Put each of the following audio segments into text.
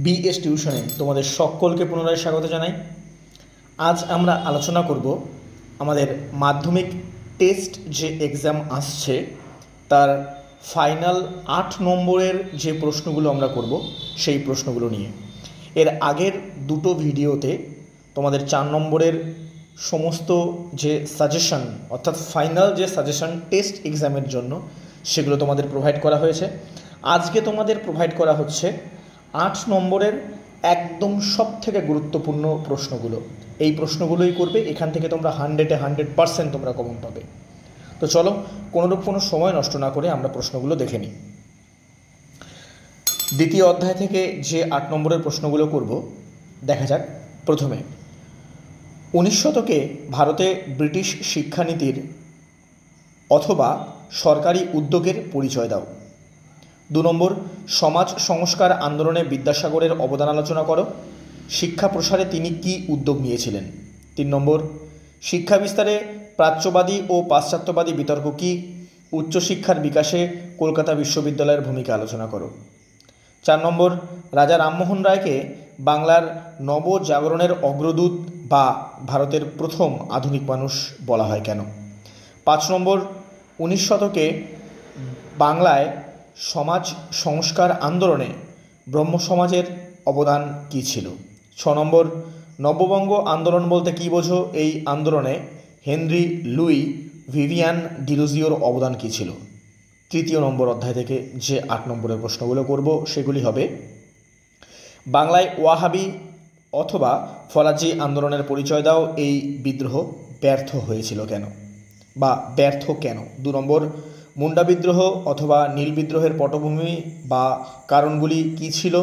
BS টিউশনে তোমাদের সকলকে পুনরায় স্বাগত জানাই। আজ আমরা আলোচনা করব আমাদের মাধ্যমিক টেস্ট যে এক্সাম আসছে তার ফাইনাল 8 নম্বরের যে প্রশ্নগুলো আমরা করব সেই প্রশ্নগুলো নিয়ে। এর আগের দুটো ভিডিওতে তোমাদের 4 নম্বরের সমস্ত যে সাজেশন অর্থাৎ ফাইনাল যে সাজেশন টেস্ট এক্সামের জন্য সেগুলো তোমাদের প্রোভাইড করা হয়েছে। আজকে তোমাদের প্রোভাইড করা হচ্ছে 8 নম্বরের একদম সব থেকে গুরুত্বপূর্ণ প্রশ্নগুলো। এই প্রশ্নগুলোই করবে, এখান থেকে তোমরা 100% তোমরা কমন পাবে। তো চলো কোনো সময় নষ্ট না করে আমরা প্রশ্নগুলো দেখে নিই। দ্বিতীয় অধ্যায় থেকে যে 8 নম্বরের প্রশ্নগুলো করব দেখা যাক। প্রথমে 19 শতকে ভারতে ব্রিটিশ শিক্ষানীতির অথবা সরকারি উদ্যোগের পরিচয় দাও। 2 নম্বর, সমাজ সংস্কার আন্দোলনে বিদ্যাসাগরের অবদান আলোচনা করো। শিক্ষা প্রসারে তিনি কী উদ্যোগ নিয়েছিলেন। 3 নম্বর, শিক্ষা বিস্তারে প্রাচ্যবাদী ও পাশ্চাত্যবাদী বিতর্ক কী। উচ্চশিক্ষার বিকাশে কলকাতা বিশ্ববিদ্যালয়ের ভূমিকা আলোচনা করো। 4 নম্বর, রাজা রামমোহন রায়কে বাংলার নবজাগরণের অগ্রদূত বা ভারতের প্রথম আধুনিক মানুষ বলা হয় কেন। 5 নম্বর, 19 শতকে বাংলায় সমাজ সংস্কার আন্দোলনে ব্রহ্ম সমাজের অবদান কী ছিল। 6 নম্বর, নববঙ্গ আন্দোলন বলতে কী বোঝো। এই আন্দোলনে হেনরি লুই ভিভিয়ান ডিলুজিওর অবদান কী ছিল। তৃতীয় নম্বর অধ্যায় থেকে যে 8 নম্বরের প্রশ্নগুলো করব সেগুলি হবে, বাংলায় ওয়াহাবি অথবা ফরাজি আন্দোলনের পরিচয় দাও। এই বিদ্রোহ ব্যর্থ হয়েছিল কেন বা ব্যর্থ কেন। 2 নম্বর, মুন্ডা বিদ্রোহ অথবা নীল বিদ্রোহের পটভূমি বা কারণগুলি কী ছিল।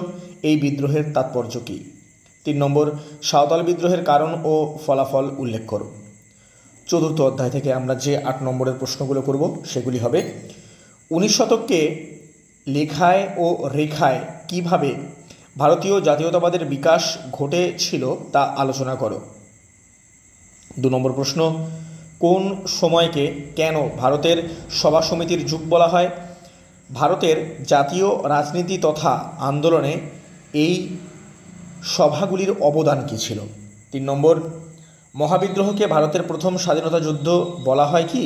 এই বিদ্রোহের তাৎপর্য কী। 3 নম্বর, সাঁওতাল বিদ্রোহের কারণ ও ফলাফল উল্লেখ করো। চতুর্থ অধ্যায় থেকে আমরা যে 8 নম্বরের প্রশ্নগুলো করব সেগুলি হবে, 19 শতকে লেখায় ও রেখায় কিভাবে ভারতীয় জাতীয়তাবাদের বিকাশ ঘটেছিল তা আলোচনা করো। 2 নম্বর প্রশ্ন, কোন সময়কে কেন ভারতের সভা সমিতির যুগ বলা হয়। ভারতের জাতীয় রাজনীতি তথা আন্দোলনে এই সভাগুলির অবদান কী ছিল। 3 নম্বর, মহাবিদ্রোহকে ভারতের প্রথম স্বাধীনতা যুদ্ধ বলা হয় কি।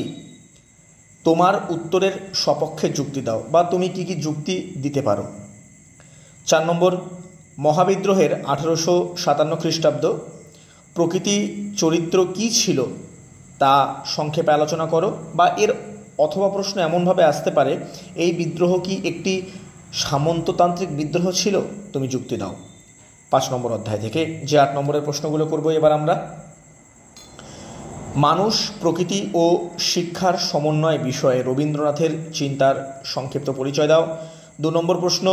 তোমার উত্তরের সপক্ষে যুক্তি দাও বা তুমি কি কি যুক্তি দিতে পারো। 4 নম্বর, মহাবিদ্রোহের 1857 খ্রিস্টাব্দ প্রকৃতি চরিত্র কী ছিল তা সংক্ষেপে আলোচনা করো। বা এর অথবা প্রশ্ন এমনভাবে আসতে পারে, এই বিদ্রোহ কি একটি সামন্ততান্ত্রিক বিদ্রোহ ছিল, তুমি যুক্তি দাও। 5 নম্বর অধ্যায় থেকে যে 8 নম্বরের প্রশ্নগুলো করব এবার আমরা, মানুষ, প্রকৃতি ও শিক্ষার সমন্বয় বিষয়ে রবীন্দ্রনাথের চিন্তার সংক্ষিপ্ত পরিচয় দাও। 2 নম্বর প্রশ্ন,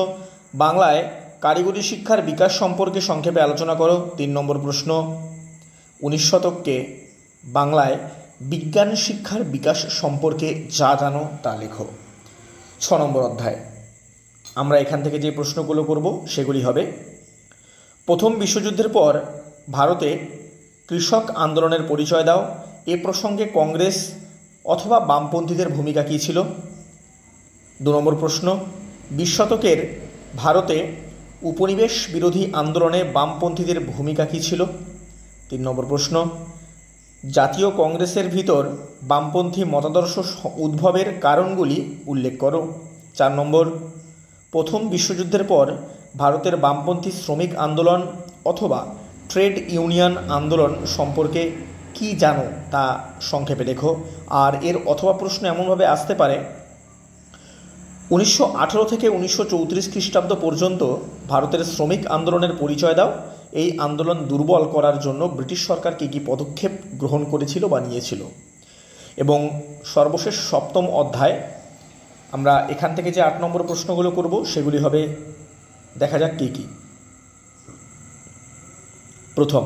বাংলায় কারিগরি শিক্ষার বিকাশ সম্পর্কে সংক্ষেপে আলোচনা করো। 3 নম্বর প্রশ্ন, 19 শতকে বাংলায় বিজ্ঞান শিক্ষার বিকাশ সম্পর্কে যা জানো তা লেখো। 6 নম্বর অধ্যায় আমরা এখান থেকে যে প্রশ্নগুলো করব সেগুলি হবে, প্রথম বিশ্বযুদ্ধের পর ভারতে কৃষক আন্দোলনের পরিচয় দাও। এ প্রসঙ্গে কংগ্রেস অথবা বামপন্থীদের ভূমিকা কী ছিল। 2 নম্বর প্রশ্ন, 20 শতকের ভারতে উপনিবেশ বিরোধী আন্দোলনে বামপন্থীদের ভূমিকা কী ছিল। 3 নম্বর প্রশ্ন, জাতীয় কংগ্রেসের ভিতর বামপন্থী মতাদর্শ উদ্ভবের কারণগুলি উল্লেখ করো। 4 নম্বর, প্রথম বিশ্বযুদ্ধের পর ভারতের বামপন্থী শ্রমিক আন্দোলন অথবা ট্রেড ইউনিয়ন আন্দোলন সম্পর্কে কি জানো তা সংক্ষেপে লেখো। আর এর অথবা প্রশ্ন এমনভাবে আসতে পারে, 1918 থেকে 1934 খ্রিস্টাব্দ পর্যন্ত ভারতের শ্রমিক আন্দোলনের পরিচয় দাও। এই আন্দোলন দুর্বল করার জন্য ব্রিটিশ সরকার কী কী পদক্ষেপ গ্রহণ করেছিল বা নিয়েছিল। এবং সর্বশেষ 7ম অধ্যায় আমরা এখান থেকে যে 8 নম্বর প্রশ্নগুলো করব সেগুলি হবে, দেখা যাক কী কী। প্রথম,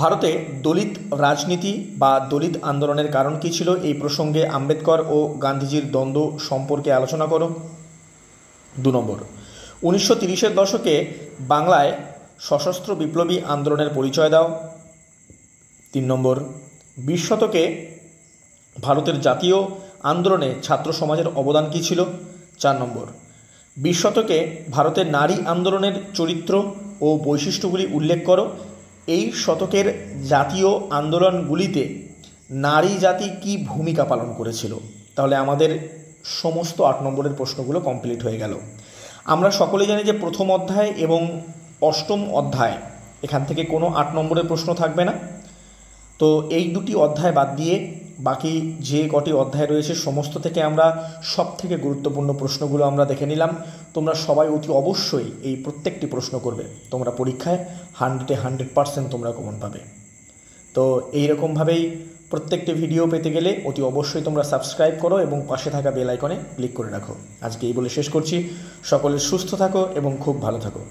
ভারতে দলিত রাজনীতি বা দলিত আন্দোলনের কারণ কী ছিল। এই প্রসঙ্গে আম্বেদকর ও গান্ধীজির দ্বন্দ্ব সম্পর্কে আলোচনা করো। 2 নম্বর, 1930-এর দশকে বাংলায় সশস্ত্র বিপ্লবী আন্দোলনের পরিচয় দাও। 3 নম্বর, 20 শতকে ভারতের জাতীয় আন্দোলনে ছাত্র সমাজের অবদান কী ছিল। 4 নম্বর, 20 শতকে ভারতের নারী আন্দোলনের চরিত্র ও বৈশিষ্ট্যগুলি উল্লেখ করো। এই শতকের জাতীয় আন্দোলনগুলিতে নারী জাতি কী ভূমিকা পালন করেছিল। তাহলে আমাদের সমস্ত 8 নম্বরের প্রশ্নগুলো কমপ্লিট হয়ে গেল। আমরা সকলেই জানি যে প্রথম অধ্যায় এবং অষ্টম অধ্যায় এখান থেকে কোনো 8 নম্বরের প্রশ্ন থাকবে না। তো এই দুটি অধ্যায় বাদ দিয়ে বাকি যে কটি অধ্যায় রয়েছে সমস্ত থেকে আমরা সবথেকে গুরুত্বপূর্ণ প্রশ্নগুলো আমরা দেখে নিলাম। তোমরা সবাই অতি অবশ্যই এই প্রত্যেকটি প্রশ্ন করবে, তোমরা পরীক্ষায় 100-এ 100% তোমরা কমন পাবে। তো এইরকমভাবেই প্রত্যেকটি ভিডিও পেতে গেলে অতি অবশ্যই তোমরা সাবস্ক্রাইব করো এবং পাশে থাকা বেল আইকনে ক্লিক করে রাখো। আজকে এই বলে শেষ করছি। সকলে সুস্থ থাকো এবং খুব ভালো থাকো।